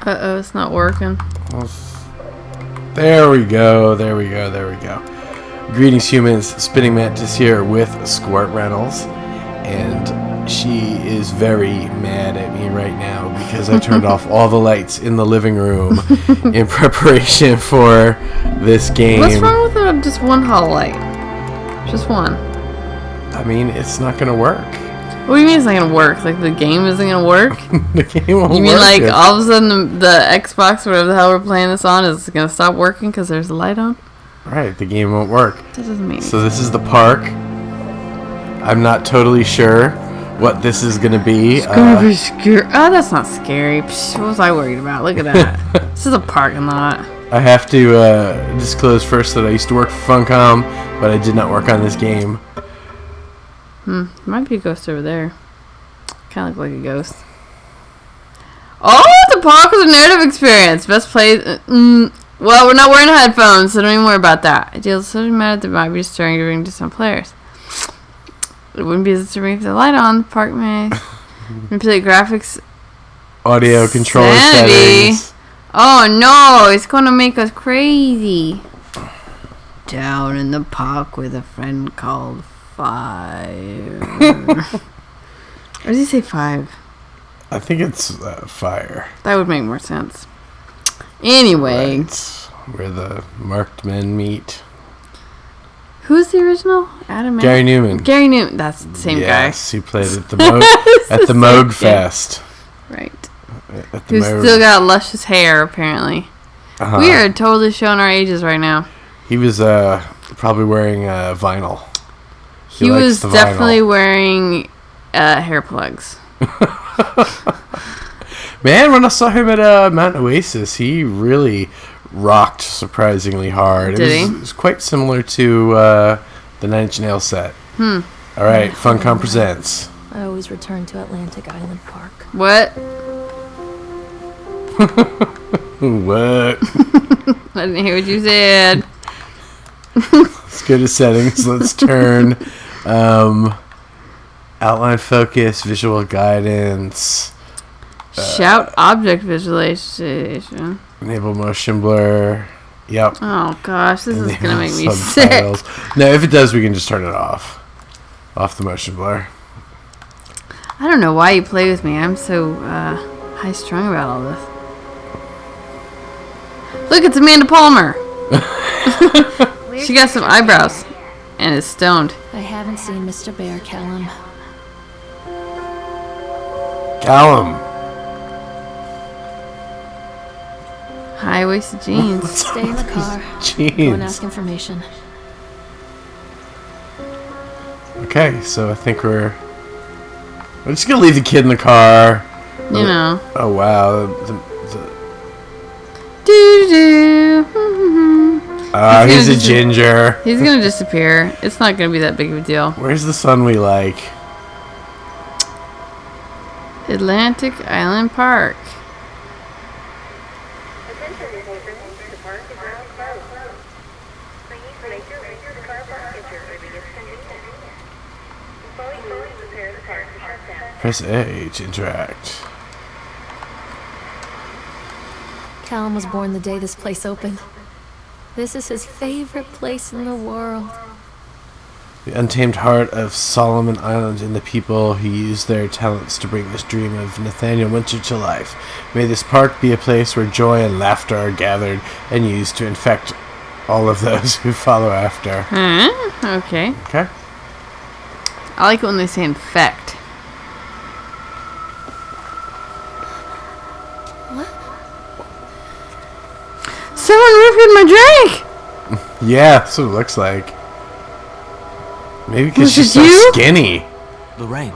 Uh-oh, it's not working. There we go. There we go. There we go. Greetings, humans. Spinningmantis here with Squirt Reynolds. And she is very mad at me right now because I turned off all the lights in the living room in preparation for this game. What's wrong with just one hall light? Just one. I mean, it's not going to work. What do you mean it's not going to work? Like the game isn't going to work? The game won't work. You mean like all of a sudden the Xbox, whatever the hell we're playing this on, is going to stop working because there's a light on? Right, the game won't work. That doesn't mean So this is the park. I'm not totally sure what this is going to be. It's going to be scary. Oh, that's not scary. Psh, what was I worried about? Look at that. This is a parking lot. I have to disclose first that I used to work for Funcom, but I did not work on this game. Might be a ghost over there. Kind of look like a ghost. Oh, the park was a narrative experience. Best play. Well, we're not wearing headphones, so don't even worry about that. It deals such a matter that might be disturbing to bring to some players. It wouldn't be as disturbing if the light on. The park may manipulate graphics. Audio controller Sanity. settings. Oh no, it's gonna make us crazy. Down in the park with a friend called Fire. Or does he say 5? I think it's Fire. That would make more sense. Anyway. Right. Where the marked men meet. Who's the original? Adam Gary Newman. Gary Newman. That's the same guy. Yes, he played at the Moog Fest. Right. At the Who's still got luscious hair, apparently. Uh-huh. We are totally showing our ages right now. He was probably wearing vinyl. He was definitely wearing hair plugs. Man, when I saw him at Mount Oasis, he really rocked surprisingly hard. Did he? It was quite similar to the Nine Inch Nails set. All right, Funcom presents. I always return to Atlantic Island Park. What? What? I didn't hear what you said. Let's go to settings. Let's turn outline focus, visual guidance. Shout object visualization. Enable motion blur. Yep. Oh gosh, this is gonna make me Subtitles. sick. No, if it does, we can just turn it off. Off the motion blur. I don't know why you play with me. I'm so high strung about all this. Look, it's Amanda Palmer. She got some eyebrows and is stoned. I haven't seen Mr. Bear, Callum. Callum. High-waisted jeans. Stay in the car. Go and Jeans. ask information. Okay, so I think we're just gonna leave the kid in the car. You know. Oh wow. He's a ginger. He's gonna disappear. It's not gonna be that big of a deal. Where's the son we like? Atlantic Island Park. Press A to interact. Callum was born the day this place opened. This is his favorite place in the world. The untamed heart of Solomon Island and the people who use their talents to bring this dream of Nathaniel Winter to life. May this park be a place where joy and laughter are gathered and used to infect all of those who follow after. Okay. Okay. I like it when they say infect. What? Someone ripped my drink! Yeah, that's what it looks like. Maybe because Was she's it so you? skinny. Lorraine.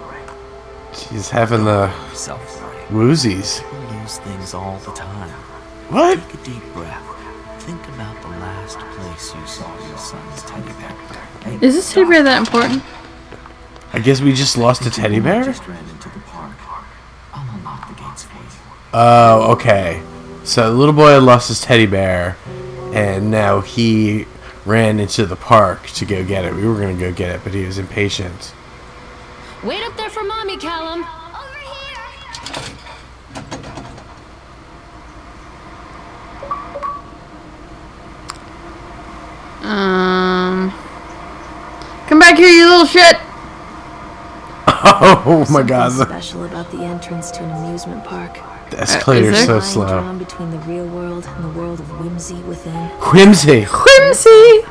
She's having the Yourself, Lorraine. woozies. You lose things all the time. What? Take a deep breath. Think about the last place you saw your son's teddy bear. And Is this teddy bear that important? I guess we just lost a teddy bear? just ran into the park. I'll unlock the gates for you. Oh, okay. So the little boy had lost his teddy bear, and now he ran into the park to go get it. We were going to go get it, but he was impatient. Wait up there for Mommy, Callum. back here, you little shit! Oh my god. Something special about the entrance to an amusement park. The escalator's Is so there? slow. Drawn between the real world and the world of whimsy within. Whimsy. Whimsy!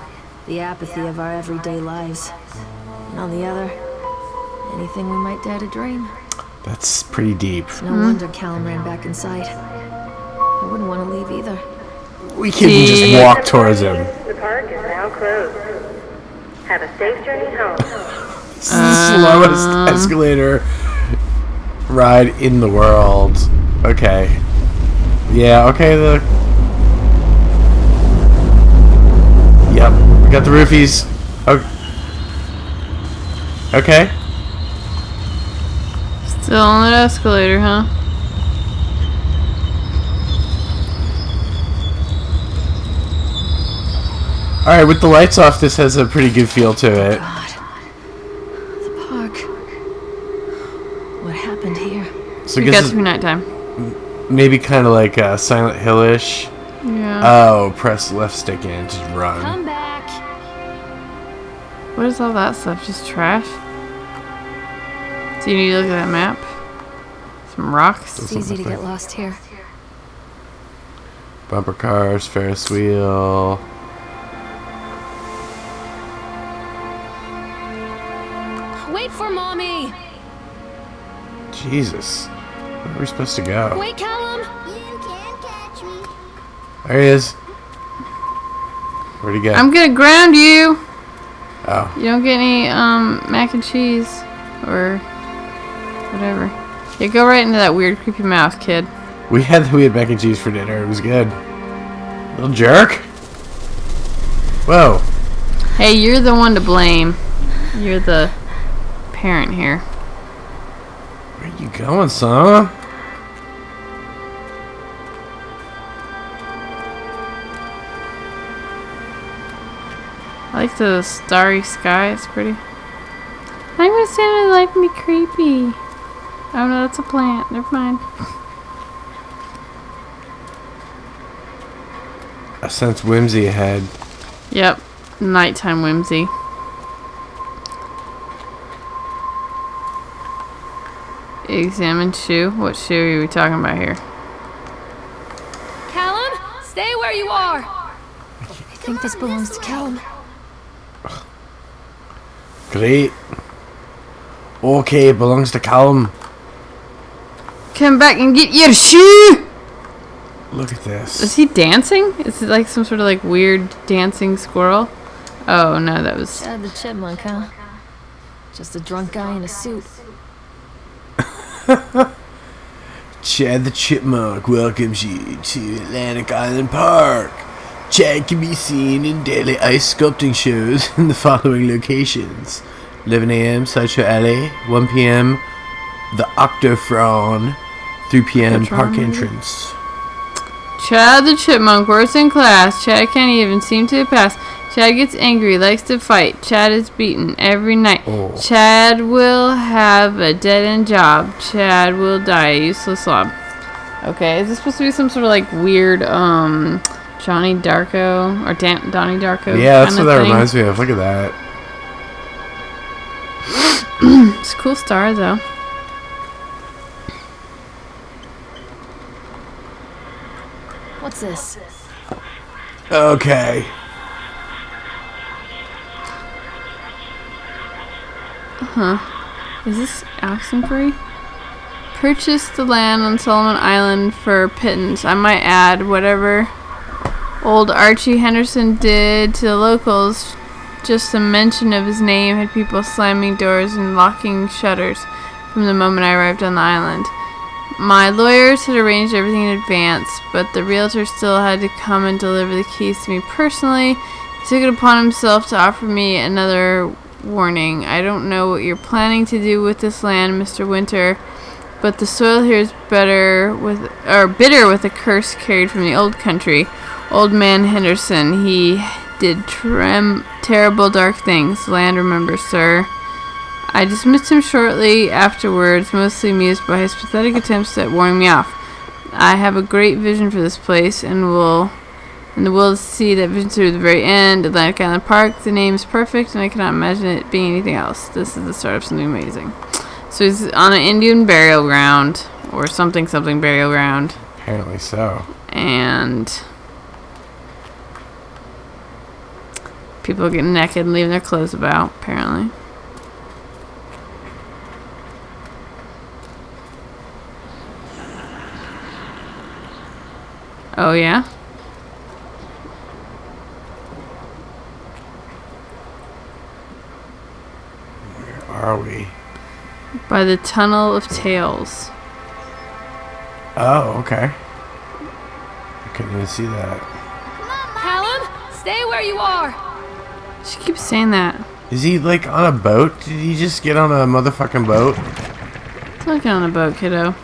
The apathy of our everyday lives. And on the other, anything we might dare to dream. That's pretty deep. No wonder Callum ran back inside. I wouldn't want to leave either. We can just walk towards him. The park is now closed. Have a safe journey home. This is the slowest escalator ride in the world. Okay. Yeah, okay, Yep, we got the roofies. Okay. Still on that escalator, huh? Alright, with the lights off, this has a pretty good feel to it. God. The park. What happened here? So I We guess got it's through nighttime. maybe kind of like Silent Hill-ish. Yeah. Oh, press left stick in, just run. Come back. What is all that stuff? Just trash? Do you need to look at that map? Some rocks? It's easy to get lost here. Bumper cars, Ferris wheel. Wait for mommy! Jesus. Where are we supposed to go? Wait, Callum! You can't catch me. There he is. Where'd he go? I'm gonna ground you! Oh. You don't get any mac and cheese or whatever. Yeah, go right into that weird creepy mouth, kid. We had mac and cheese for dinner. It was good. Little jerk. Whoa. Hey, you're the one to blame. You're the parent here. Where you going, son? I like the starry sky. It's pretty. I'm gonna stand in the light and be creepy. Oh no, that's a plant. Never mind. I sense whimsy ahead. Yep. Nighttime whimsy. Examine shoe. What shoe are we talking about here? Callum, stay where you are! I think this belongs to Callum. Great. Okay, belongs to Callum. Come back and get your shoe! Look at this. Is he dancing? Is it like some sort of like weird dancing squirrel? Oh no, that was... Chad the chipmunk, huh? Just a drunk guy in a suit. Chad the Chipmunk welcomes you to Atlantic Island Park. Chad can be seen in daily ice sculpting shows in the following locations: 11 a.m. Sideshow Alley, 1 p.m. the Octofron, 3 p.m. Park Octofron? entrance. Chad the chipmunk, worst in class. Chad can't even seem to pass. Chad gets angry, likes to fight. Chad is beaten every night. Oh. Chad will have a dead-end job. Chad will die a useless slob. Okay, is this supposed to be some sort of like weird, Johnny Darko or Donnie Darko? Yeah, that's what kinda that thing? reminds me of. Look at that. It's a cool star though. What's this? Okay. Is this Oxenfree? Purchased the land on Solomon Island for pittance. I might add whatever old Archie Henderson did to the locals. Just a mention of his name had people slamming doors and locking shutters from the moment I arrived on the island. My lawyers had arranged everything in advance, but the realtor still had to come and deliver the keys to me personally. He took it upon himself to offer me another warning. I don't know what you're planning to do with this land, Mr. Winter, but the soil here is bitter with a curse carried from the old country. Old man Henderson, he did terrible dark things. Land remembers, sir. I dismissed him shortly afterwards, mostly amused by his pathetic attempts at warning me off. I have a great vision for this place, and will And the will to see that vision through the very end. Atlantic Island Park. The name is perfect, and I cannot imagine it being anything else. This is the start of something amazing. So he's on an Indian burial ground, or something burial ground. Apparently so. And people are getting naked and leaving their clothes about, apparently. Oh, yeah? Where are we? By the Tunnel of Tales. Oh, okay. I couldn't even see that. Callum, stay where you are. She keeps saying that. Is he like on a boat? Did he just get on a motherfucking boat? It's not get on a boat, kiddo.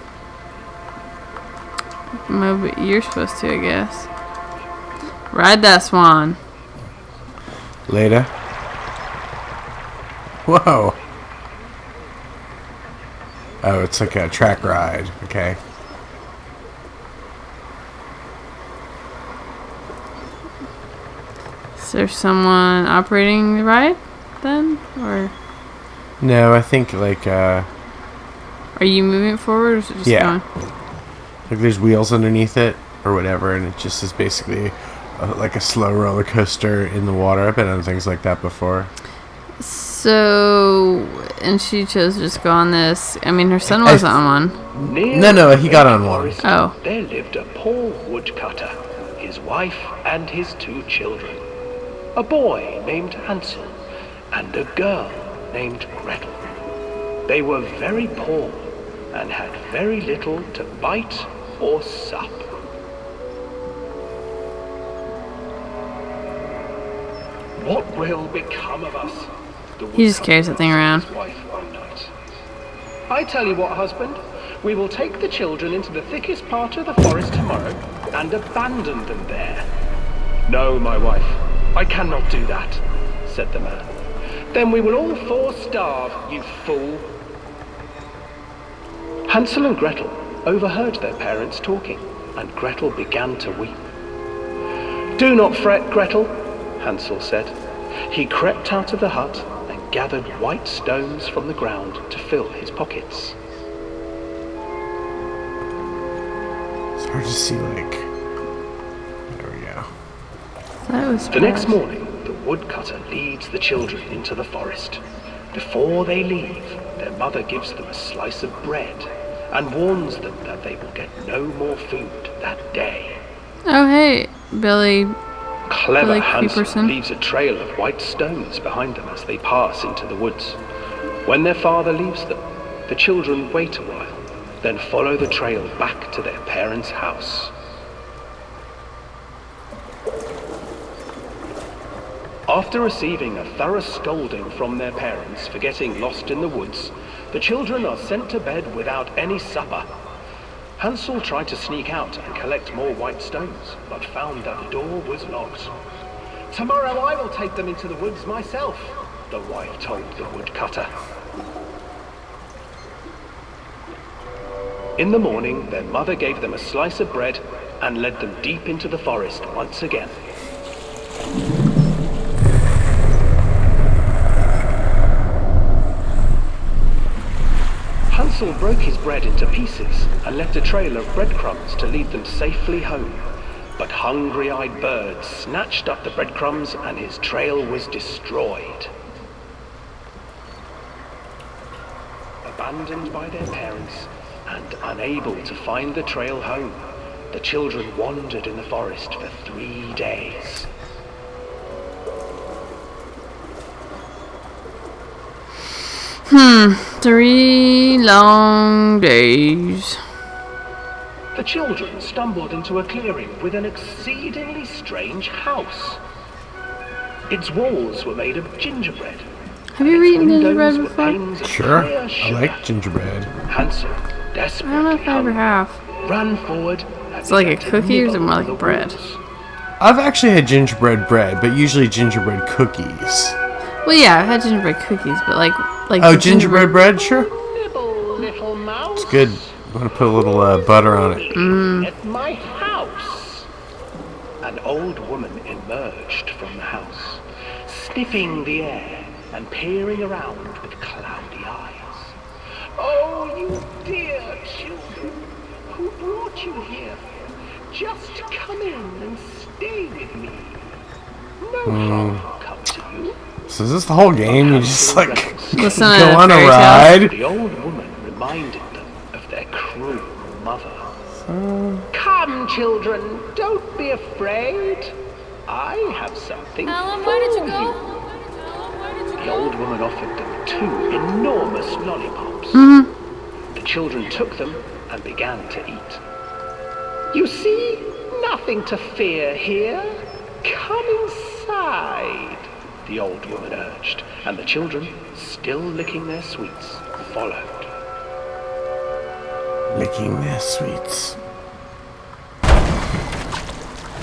Maybe you're supposed to, I guess. Ride that swan. Later. Whoa. Oh, it's like a track ride. Okay. Is there someone operating the ride then? Or No, I think like are you moving it forward or is it just Yeah. going? like there's wheels underneath it or whatever, and it just is basically like a slow roller coaster in the water. I've been on things like that before. So, and she chose to just go on this. I mean, her son wasn't on one. No, he got on one. Oh. There lived a poor woodcutter, his wife and his 2 children. A boy named Hansel and a girl named Gretel. They were very poor and had very little to bite or sup. What will become of us? The He just carries that thing around. his wife one night. I tell you what, husband, we will take the children into the thickest part of the forest tomorrow and abandon them there. No, my wife, I cannot do that, said the man. Then we will all 4 starve, you fool. Hansel and Gretel overheard their parents talking, and Gretel began to weep. Do not fret, Gretel, Hansel said. He crept out of the hut and gathered white stones from the ground to fill his pockets. It's hard to see, like... There we go. That was The next morning, the woodcutter leads the children into the forest. Before they leave, their mother gives them a slice of bread and warns them that they will get no more food that day. Oh, hey, Billy. Clever Billy Hansel Creeperson. leaves a trail of white stones behind them as they pass into the woods. When their father leaves them, the children wait a while, then follow the trail back to their parents' house. After receiving a thorough scolding from their parents for getting lost in the woods, the children are sent to bed without any supper. Hansel tried to sneak out and collect more white stones, but found that the door was locked. Tomorrow I will take them into the woods myself, the wife told the woodcutter. In the morning, their mother gave them a slice of bread and led them deep into the forest once again. Hansel broke his bread into pieces and left a trail of breadcrumbs to lead them safely home. But hungry-eyed birds snatched up the breadcrumbs and his trail was destroyed. Abandoned by their parents and unable to find the trail home, the children wandered in the forest for 3 days. Three long days. The children stumbled into a clearing with an exceedingly strange house. Its walls were made of gingerbread. Have you and its eaten gingerbread windows were before? panes of Sure. clear I sugar. like gingerbread. Hansel, I don't know desperately if I ever hungry, have. ran forward. And It's like a began to cookie or is it nibble more on like the bread? walls. I've actually had gingerbread bread, but usually gingerbread cookies. Well, yeah, I've had gingerbread cookies, but like Oh, the gingerbread bread? Sure. Nibble, little mouse. It's good. I'm going to put a little butter on it. At my house. an old woman emerged from the house, sniffing the air and peering around with cloudy eyes. "Oh, you dear children, who brought you here? Just come in and stay with me. No harm will come to you." So is this the whole game? You just like Listen go to on a fairy tales. ride? The old woman reminded them of their cruel mother. "Come, children, don't be afraid. I have something Callum, for where did you you." go? The old woman offered them 2 enormous lollipops. The children took them and began to eat. "You see, nothing to fear here. Come inside," the old woman urged, and the children, still licking their sweets, followed. Licking their sweets.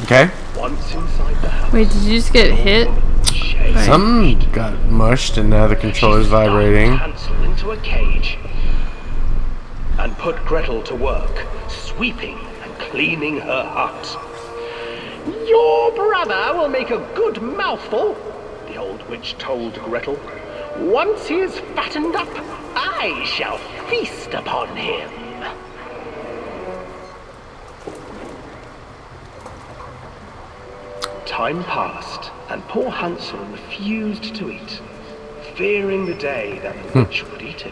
Okay. Once inside the house, Wait, did you just get hit? Right. Something got mushed and now the controller's vibrating. Hansel into a cage and put Gretel to work, sweeping and cleaning her hut. "Your brother will make a good mouthful," the old witch told Gretel. "Once he is fattened up, I shall feast upon him." Time passed, and poor Hansel refused to eat, fearing the day that the witch would eat him.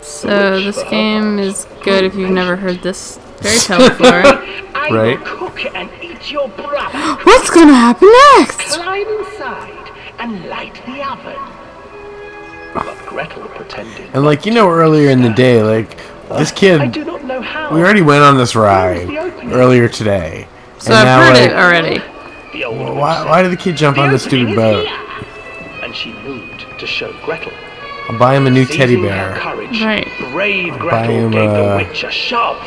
So this game is good if you've never heard this fairy tale before. "I Right. will cook and eat your brother. What's gonna happen next? Climb inside and light the oven." But Gretel pretended. And like, you know, earlier in the day, like, this "I kid, do not know how." we already went on this ride earlier today. So And I've now, heard like, it already. The old witch Why, said, why did the kid jump "The on this opening stupid is boat? here." And she moved to show Gretel. I'll buy him a new teddy Seizing her bear. courage, Right. brave buy Gretel him gave the a- witch a shove,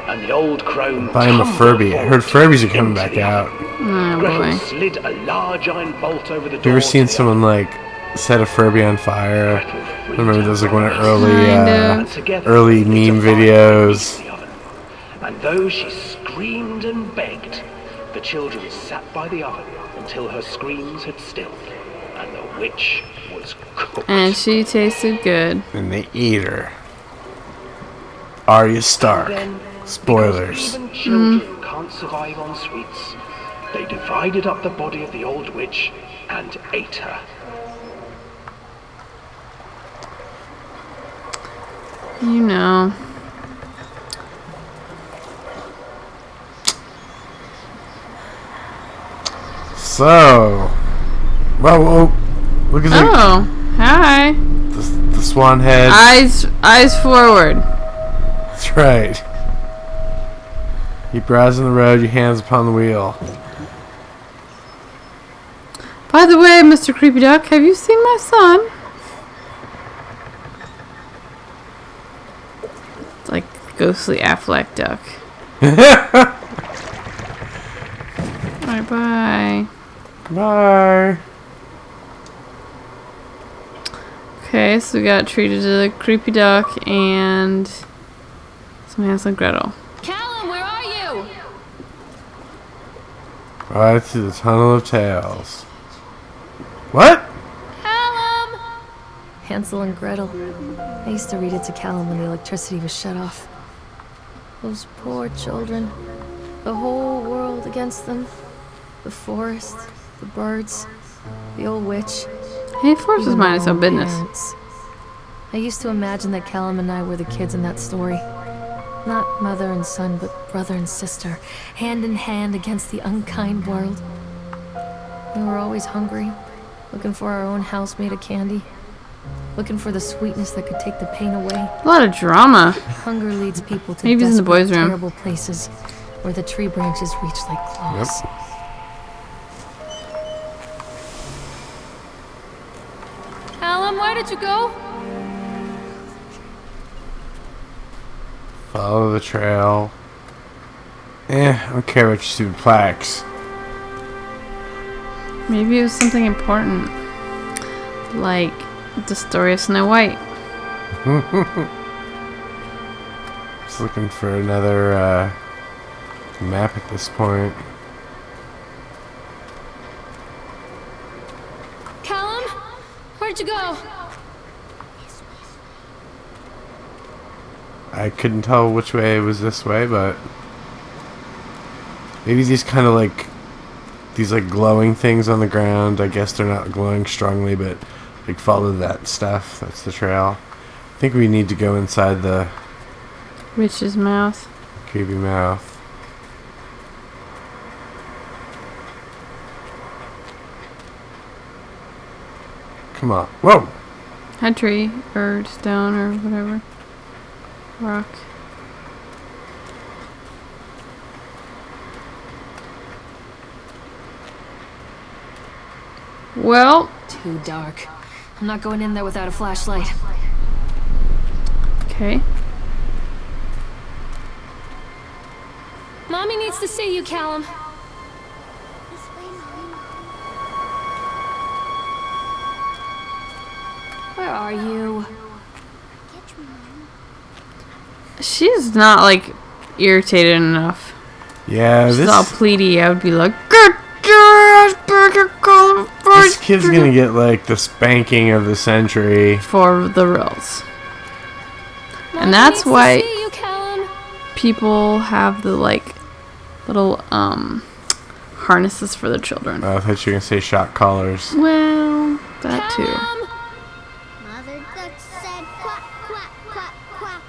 and the old crone Buy him a tumbled Furby. I heard forward Furbies are coming into back the out. oven. Oh Gretel boy. slid a large iron bolt over the door. You ever seen to the someone oven. like set a Furby on fire? Gretel I remember those like one of Kind early of. And together early they lit meme a fire videos. beneath the oven. And though she screamed and begged, the children sat by the oven until her screams had stilled, and the witch was cooked. And she tasted good. And they eat her. Arya Stark. Then, Spoilers. because even children can't survive on sweets, they divided up the body of the old witch and ate her. You know. So, whoa, look at Oh, hi. the swan head. Eyes forward. That's right. Keep your eyes on the road, your hands upon the wheel. By the way, Mr. Creepy Duck, have you seen my son? It's like ghostly Affleck Duck. Bye. Bye. Okay, so we got treated to the Creepy Duck and some Hansel and Gretel. Callum, where are you? Right through the tunnel of tales. What? Callum! Hansel and Gretel. I used to read it to Callum when the electricity was shut off. Those poor children. The whole world against them. The forest, the birds, the old witch. Hey, Force is even minding his their own own business. parents. I used to imagine that Callum and I were the kids in that story. Not mother and son, but brother and sister, hand in hand against the unkind world. We were always hungry, looking for our own house made of candy, looking for the sweetness that could take the pain away. A lot of drama. Hunger leads people to Maybe it's in the desperate, boys' room. terrible places where the tree branches reach like claws. Callum, where did you go? Follow the trail. I don't care about your stupid plaques. Maybe it was something important. Like the story of Snow White. Just looking for another map at this point. Where'd you go? I couldn't tell which way was this way, but maybe these kind of like these like glowing things on the ground. I guess they're not glowing strongly, but like follow that stuff. That's the trail. I think we need to go inside the Rich's mouth. creepy mouth. Come on. Whoa! A tree or stone or whatever. Rock. Well, Too dark. I'm not going in there without a flashlight. okay. Mommy needs to see you, Callum. This way, Mom. Where are you? Catch me, Mom. She's not like irritated enough. Yeah, She's this all pleady. I would be like, get your ass back here, Callum. this kid's gonna get like the spanking of the century. For the reals. Mommy that's needs to why- see you, Callum. People have the like little harnesses for the children. I thought you were gonna say shock collars. Well, that too. Callum! Mother duck said quack, quack, quack, quack.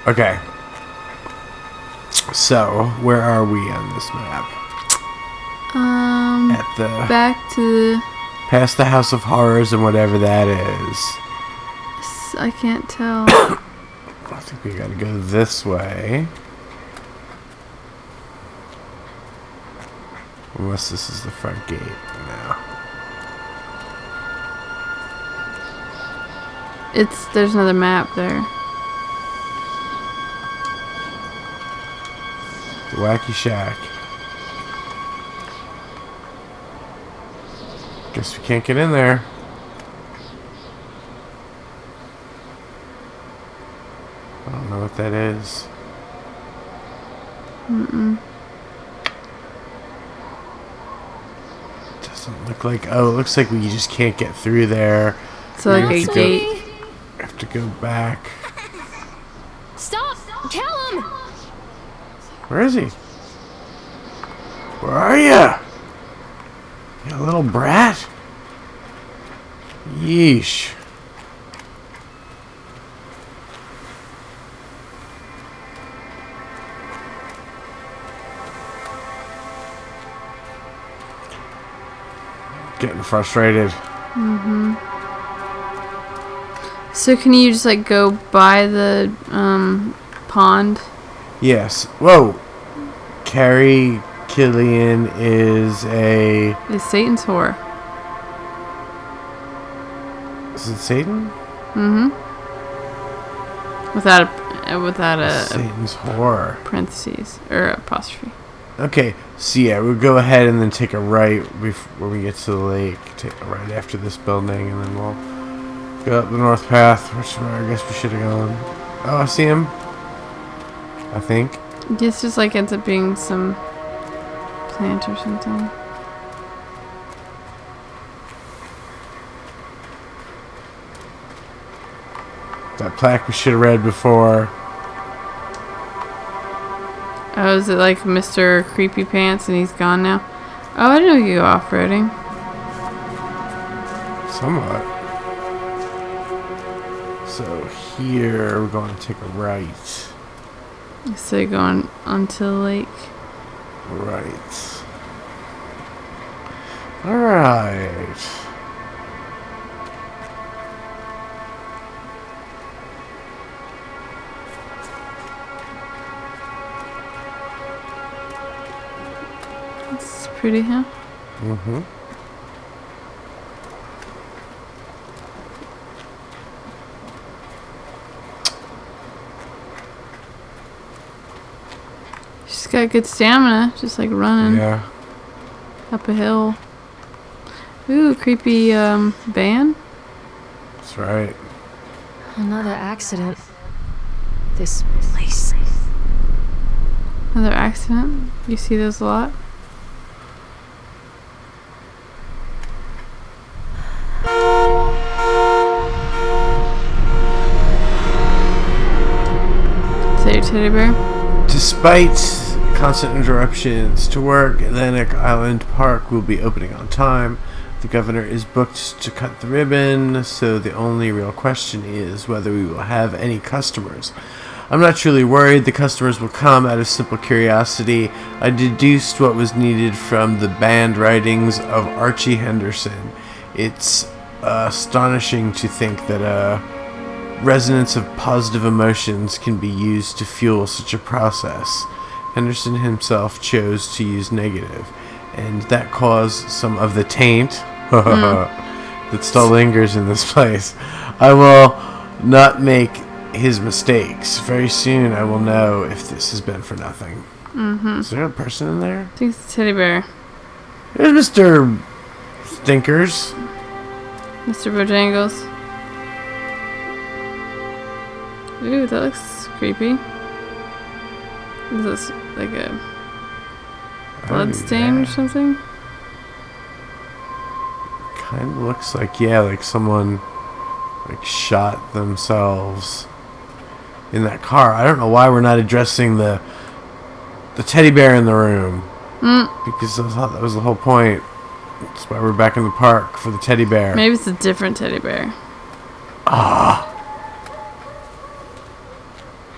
Okay. So, where are we on this map? At the Back to past the House of Horrors and whatever that is. I can't tell. I think we gotta go this way. Unless this is the front gate now. There's another map there. The Wacky Shack. Guess we can't get in there. I don't know what that is. Doesn't look like. Oh, it looks like we just can't get through there. So like We a have to gate. We have to go back. Stop! Callum! Where is he? Where are you? You little brat. Yeesh. Getting frustrated. So can you just like go by the pond? Yes. Whoa. Carrie Killian is a. It's Satan's whore. Is it Satan? Without a Satan's whore. parentheses or apostrophe. Okay, so yeah, we'll go ahead and then take a right before we get to the lake. Take a right after this building, and then we'll go up the north path, which I guess we should have gone. Oh, I see him. I think. This just like ends up being some plant or something. That plaque we should have read before. Oh, is it like Mr. Creepy Pants and he's gone now? Oh, I didn't know you go off-roading. Somewhat. So here we're going to take a right. So you're going onto the lake. Right. Alright. It's pretty, huh? Mm-hmm. She's got good stamina, just like running Yeah. up a hill. Ooh, creepy van. That's right. Another accident. This place. Another accident? You see those a lot? Say your teddy bear. Despite constant interruptions to work, Atlantic Island Park will be opening on time. The governor is booked to cut the ribbon, so the only real question is whether we will have any customers. I'm not truly worried the customers will come out of simple curiosity. I deduced what was needed from the banned writings of Archie Henderson. It's astonishing to think that resonance of positive emotions can be used to fuel such a process. Henderson himself chose to use negative, and that caused some of the taint that still lingers in this place. I will not make his mistakes. Very soon I will know if this has been for nothing. Is there a person in there? I think it's a teddy bear. There's Mr. Stinkers. Mr. Bojangles. Ooh, that looks creepy. Is this like a blood stain or something? Kind of looks like, yeah, like someone like shot themselves in that car. I don't know why we're not addressing the teddy bear in the room. Because I thought that was the whole point. That's why we're back in the park, for the teddy bear. Maybe it's a different teddy bear.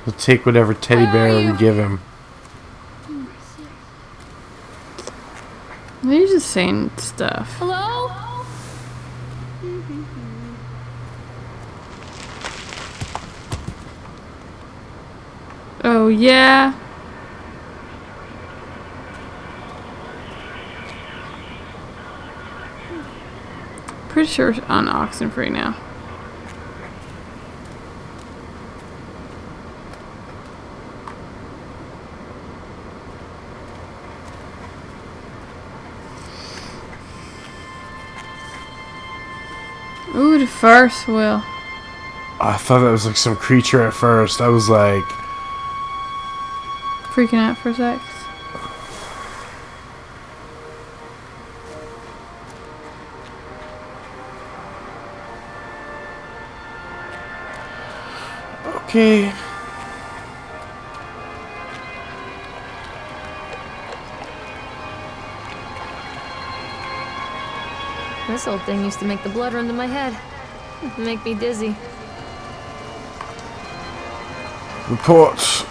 We'll take whatever teddy bear we give him. You're just saying stuff. Hello? Oh, yeah. Pretty sure we're on Oxenfree now. Ooh, the first wheel. I thought that was like some creature at first. I was like, Freaking out for a sec. okay. This old thing used to make the blood run to my head. Make me dizzy. Reports.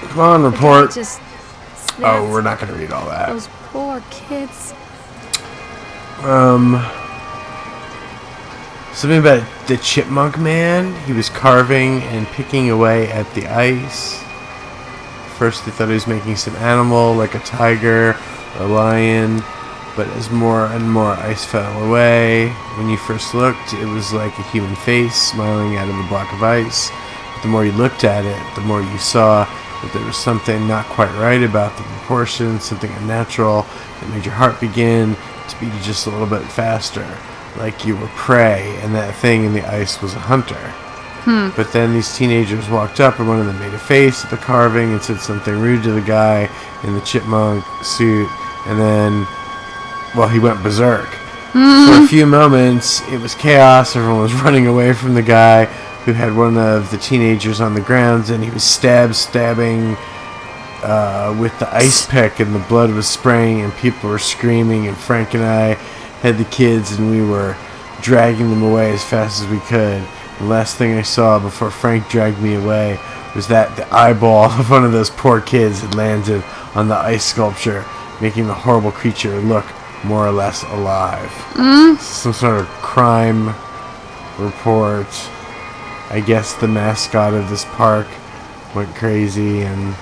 Come on, The guy report. just Oh, snapped. we're not going to read all that. Those poor kids. Something about the chipmunk man. He was carving and picking away at the ice. First they thought he was making some animal, like a tiger or a lion. But as more and more ice fell away, when you first looked, it was like a human face smiling out of a block of ice. But the more you looked at it, the more you saw that there was something not quite right about the proportions, something unnatural that made your heart begin to beat just a little bit faster, like you were prey, and that thing in the ice was a hunter. But then these teenagers walked up, and one of them made a face at the carving and said something rude to the guy in the chipmunk suit, and then, well, he went berserk. For a few moments, it was chaos. Everyone was running away from the guy who had one of the teenagers on the ground, and he was stabbing with the ice pick, and the blood was spraying, and people were screaming, and Frank and I had the kids, and we were dragging them away as fast as we could. The last thing I saw before Frank dragged me away was that the eyeball of one of those poor kids had landed on the ice sculpture, making the horrible creature look more or less alive. Some sort of crime report. I guess the mascot of this park went crazy and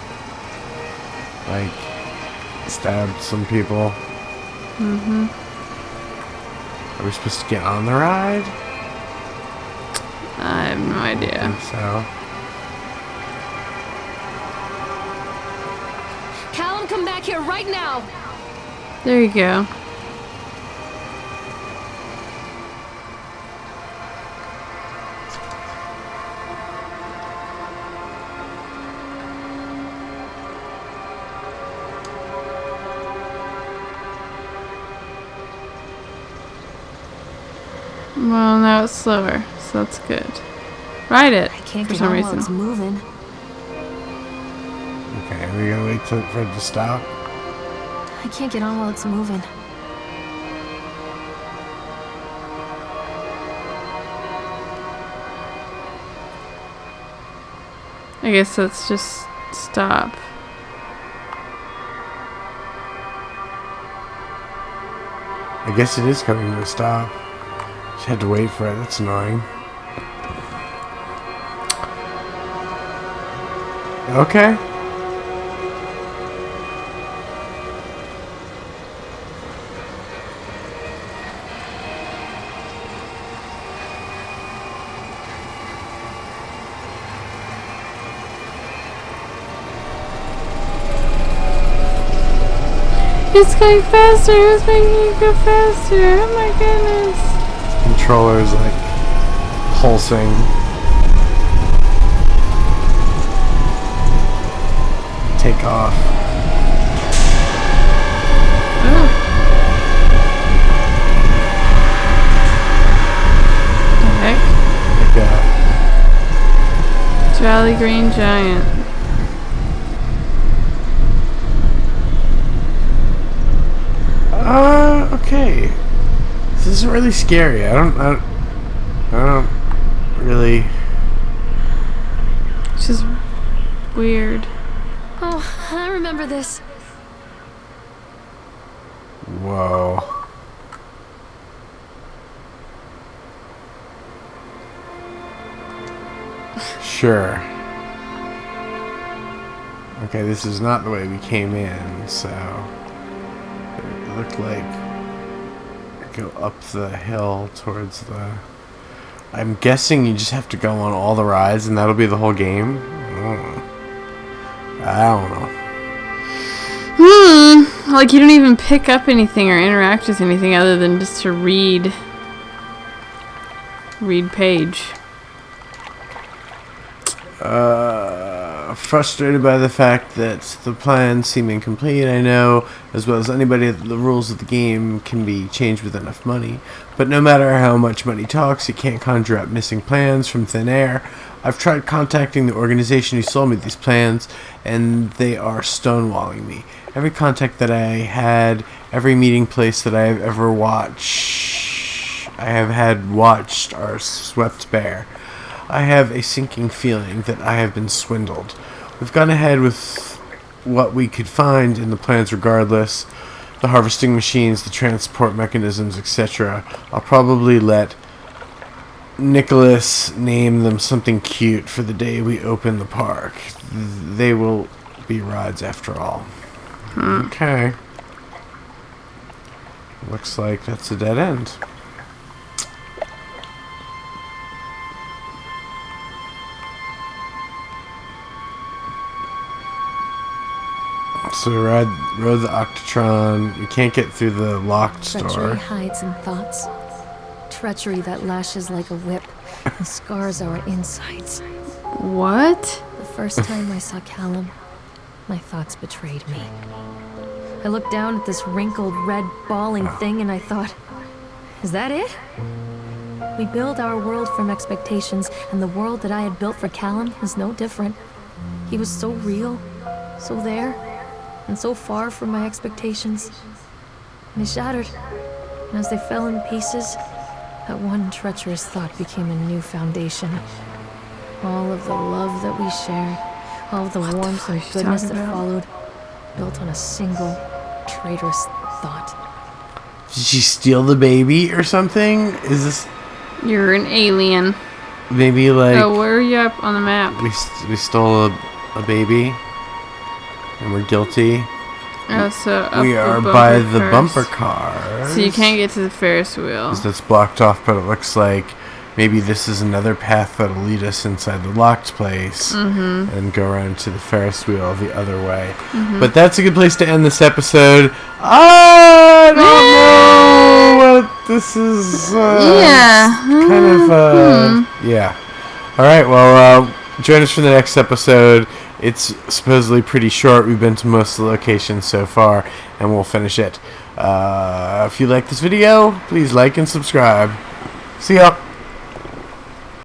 like stabbed some people. Are we supposed to get on the ride? I have no I idea. think so. Callum, come back here right now. There you go. Well, now it's slower, so that's good. Ride it I can't for get some on reason. while it's moving. Okay, are we gonna wait for it to stop? I can't get on while it's moving. I guess let's just stop. I guess it is coming to a stop. Just had to wait for it. That's annoying. Okay. It's going faster. It's making it go faster. Oh my goodness. Controller's like pulsing. Take off. The heck? Like a Jolly Green Giant. okay. This isn't really scary. I don't really. It's just weird. Oh, I remember this. Whoa. Sure. Okay, this is not the way we came in, so it looked like go up the hill towards the. I'm guessing you just have to go on all the rides and that'll be the whole game. I don't know. Like you don't even pick up anything or interact with anything other than just to read page. Frustrated by the fact that the plans seem incomplete, I know, as well as anybody, that the rules of the game can be changed with enough money. But no matter how much money talks, you can't conjure up missing plans from thin air. I've tried contacting the organization who sold me these plans, and they are stonewalling me. Every contact that I had, every meeting place that I have ever watched are swept bare. I have a sinking feeling that I have been swindled. We've gone ahead with what we could find in the plans regardless. The harvesting machines, the transport mechanisms, etc. I'll probably let Nicholas name them something cute for the day we open the park. They will be rides after all. Okay. Looks like that's a dead end. So we rode the Octotron. We can't get through the locked Treachery store. hides in thoughts. Treachery that lashes like a whip and scars our insides. What? The first time I saw Callum, my thoughts betrayed me. I looked down at this wrinkled, red, bawling thing and I thought, is that it? We build our world from expectations, and the world that I had built for Callum was no different. He was so real, so there, and so far from my expectations. And they shattered, and as they fell in pieces, that one treacherous thought became a new foundation. All of the love that we shared, all of the warmth and goodness that followed, built on a single traitorous thought. Did she steal the baby or something? Is this You're an alien. maybe like Oh, where are you up on the map? we stole a baby and we're guilty? Oh, so up We the are bumper by the cars. bumper cars. So you can't get to the Ferris wheel. 'Cause that's blocked off, but it looks like maybe this is another path that'll lead us inside the locked place and go around to the Ferris wheel the other way. But that's a good place to end this episode. I don't know what this is. Yeah. All right. Well, join us for the next episode. It's supposedly pretty short. We've been to most of the locations so far, and we'll finish it. If you like this video, please like and subscribe. See ya.